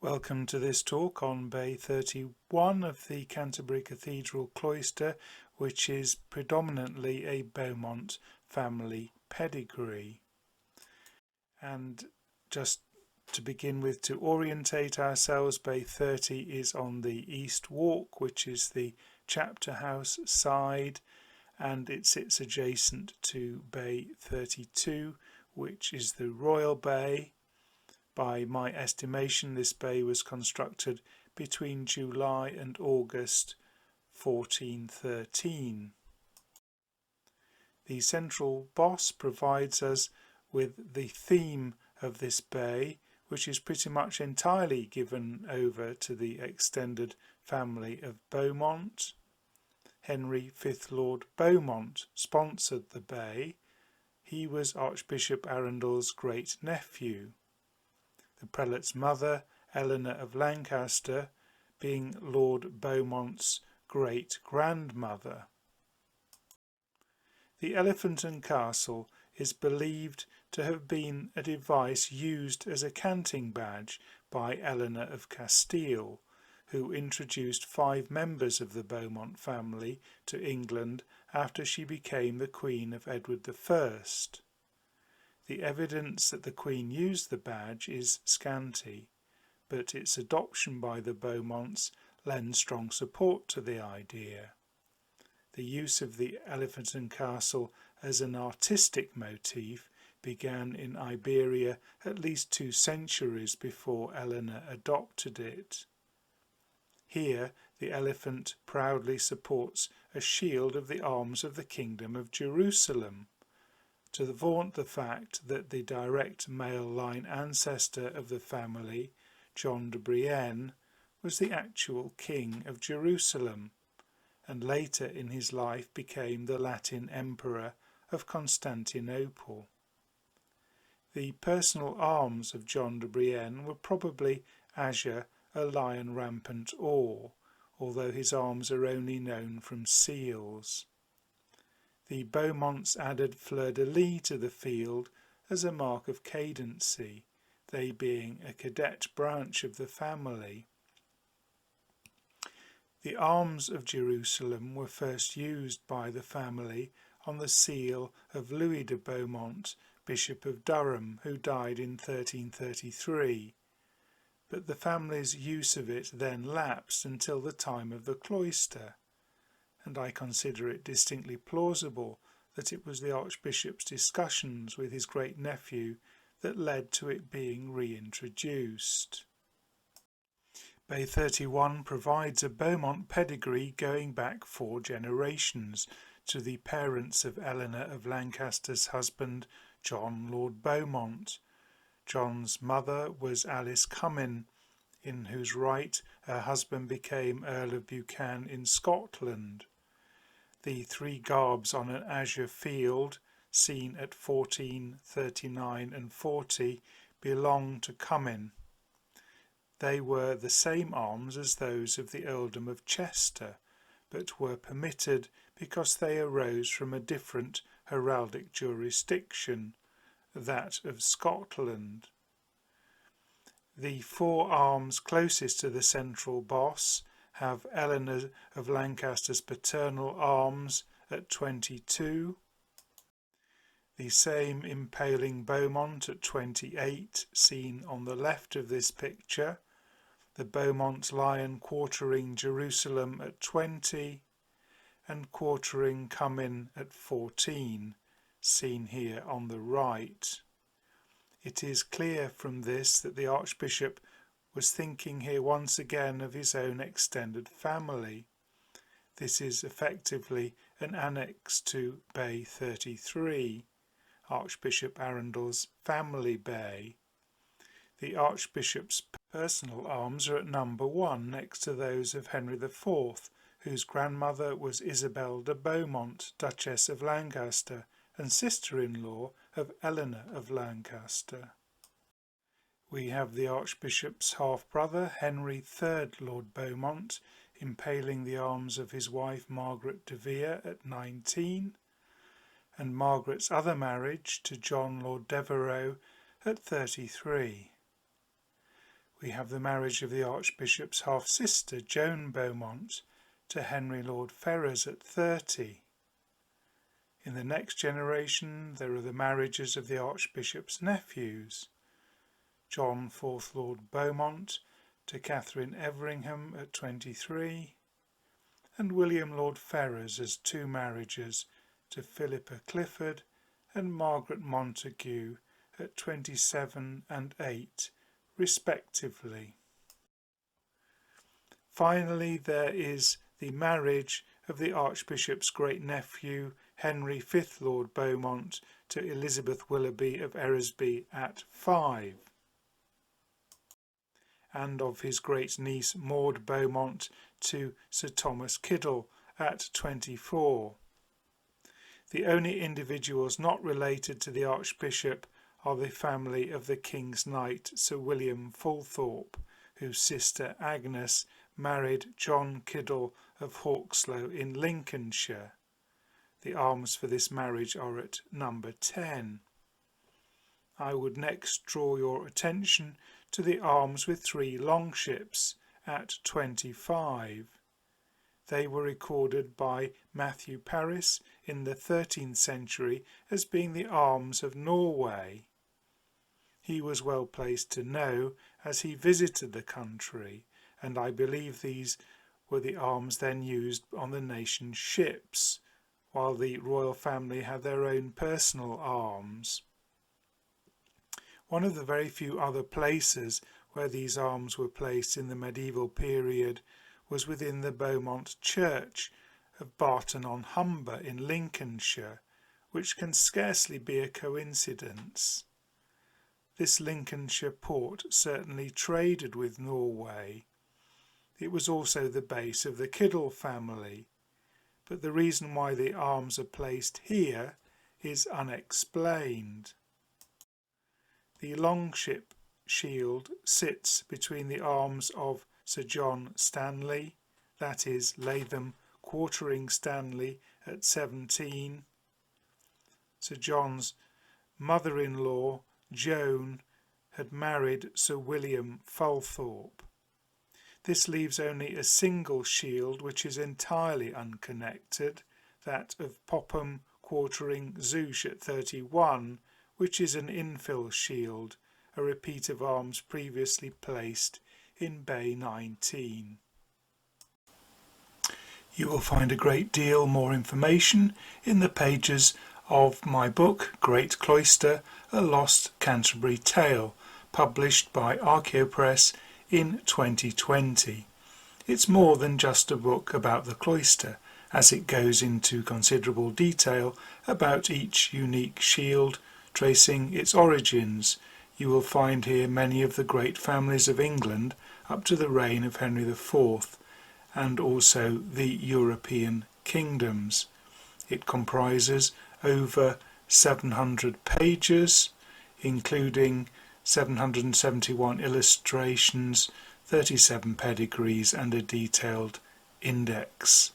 Welcome to this talk on Bay 31 of the Canterbury Cathedral Cloister, which is predominantly a Beaumont family pedigree. And just to begin with, to orientate ourselves, Bay 30 is on the East Walk, which is the chapter house side, and it sits adjacent to Bay 32, which is the Royal Bay. By my estimation, this bay was constructed between July and August 1413. The central boss provides us with the theme of this bay, which is pretty much entirely given over to the extended family of Beaumont. Henry V Lord Beaumont sponsored the bay. He was Archbishop Arundel's great-nephew. The prelate's mother, Eleanor of Lancaster, being Lord Beaumont's great-grandmother. The Elephant and Castle is believed to have been a device used as a canting badge by Eleanor of Castile, who introduced 5 members of the Beaumont family to England after she became the Queen of Edward I. The evidence that the Queen used the badge is scanty, but its adoption by the Beaumonts lends strong support to the idea. The use of the Elephant and Castle as an artistic motif began in Iberia at least 2 centuries before Eleanor adopted it. Here, the elephant proudly supports a shield of the arms of the Kingdom of Jerusalem, to vaunt the fact that the direct male line ancestor of the family, John de Brienne, was the actual King of Jerusalem, and later in his life became the Latin Emperor of Constantinople. The personal arms of John de Brienne were probably azure, a lion rampant or, although his arms are only known from seals. The Beaumonts added fleur-de-lis to the field as a mark of cadency, they being a cadet branch of the family. The arms of Jerusalem were first used by the family on the seal of Louis de Beaumont, Bishop of Durham, who died in 1333, but the family's use of it then lapsed until the time of the cloister, and I consider it distinctly plausible that it was the Archbishop's discussions with his great-nephew that led to it being reintroduced. Bay 31 provides a Beaumont pedigree going back 4 generations to the parents of Eleanor of Lancaster's husband, John Lord Beaumont. John's mother was Alice Cummin, in whose right her husband became Earl of Buchan in Scotland. The 3 garbs on an azure field, seen at 14, 39 and 40, belong to Cummin. They were the same arms as those of the Earldom of Chester, but were permitted because they arose from a different heraldic jurisdiction, that of Scotland. The 4 arms closest to the central boss have Eleanor of Lancaster's paternal arms at 22, the same impaling Beaumont at 28, seen on the left of this picture, the Beaumont lion quartering Jerusalem at 20, and quartering Cummin at 14, seen here on the right. It is clear from this that the Archbishop was thinking here once again of his own extended family. This is effectively an annex to Bay 33, Archbishop Arundel's family bay. The Archbishop's personal arms are at number 1 next to those of Henry IV, whose grandmother was Isabel de Beaumont, Duchess of Lancaster, and sister-in-law of Eleanor of Lancaster. We have the Archbishop's half-brother, Henry III Lord Beaumont, impaling the arms of his wife Margaret de Vere at 19, and Margaret's other marriage to John Lord Devereux at 33. we have the marriage of the Archbishop's half-sister, Joan Beaumont, to Henry Lord Ferrers at 30. In the next generation, there are the marriages of the Archbishop's nephews, John, 4th Lord Beaumont, to Catherine Everingham at 23, and William Lord Ferrers as 2 marriages to Philippa Clifford and Margaret Montague at 27 and 8, respectively. Finally, there is the marriage of the Archbishop's great-nephew, Henry, 5th Lord Beaumont, to Elizabeth Willoughby of Eresby at 5, and of his great-niece Maud Beaumont to Sir Thomas Kiddle at 24. The only individuals not related to the Archbishop are the family of the King's Knight Sir William Fulthorpe, whose sister Agnes married John Kiddle of Hawkslow in Lincolnshire. The arms for this marriage are at number 10. I would next draw your attention to the arms with 3 longships at 25. They were recorded by Matthew Paris in the 13th century as being the arms of Norway. He was well placed to know, as he visited the country, and I believe these were the arms then used on the nation's ships, while the royal family had their own personal arms. One of the very few other places where these arms were placed in the medieval period was within the Beaumont Church of Barton-on-Humber in Lincolnshire, which can scarcely be a coincidence. This Lincolnshire port certainly traded with Norway. It was also the base of the Kiddle family, but the reason why the arms are placed here is unexplained. The longship shield sits between the arms of Sir John Stanley, that is, Latham quartering Stanley at 17. Sir John's mother-in-law, Joan, had married Sir William Fulthorpe. This leaves only a single shield which is entirely unconnected, that of Popham quartering Zouche at 31, which is an infill shield, a repeat of arms previously placed in Bay 19. You will find a great deal more information in the pages of my book, Great Cloister, A Lost Canterbury Tale, published by Archaeopress in 2020. It's more than just a book about the cloister, as it goes into considerable detail about each unique shield, tracing its origins. You will find here many of the great families of England up to the reign of Henry IV, and also the European kingdoms. It comprises over 700 pages, including 771 illustrations, 37 pedigrees and a detailed index.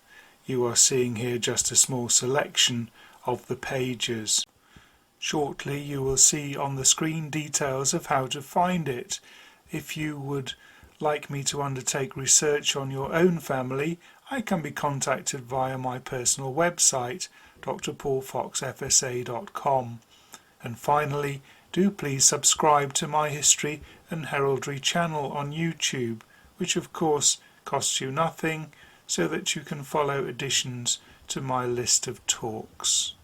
You are seeing here just a small selection of the pages. Shortly you will see on the screen details of how to find it. If you would like me to undertake research on your own family, I can be contacted via my personal website, drpaulfoxfsa.com. And finally, do please subscribe to my History and Heraldry channel on YouTube, which of course costs you nothing, so that you can follow additions to my list of talks.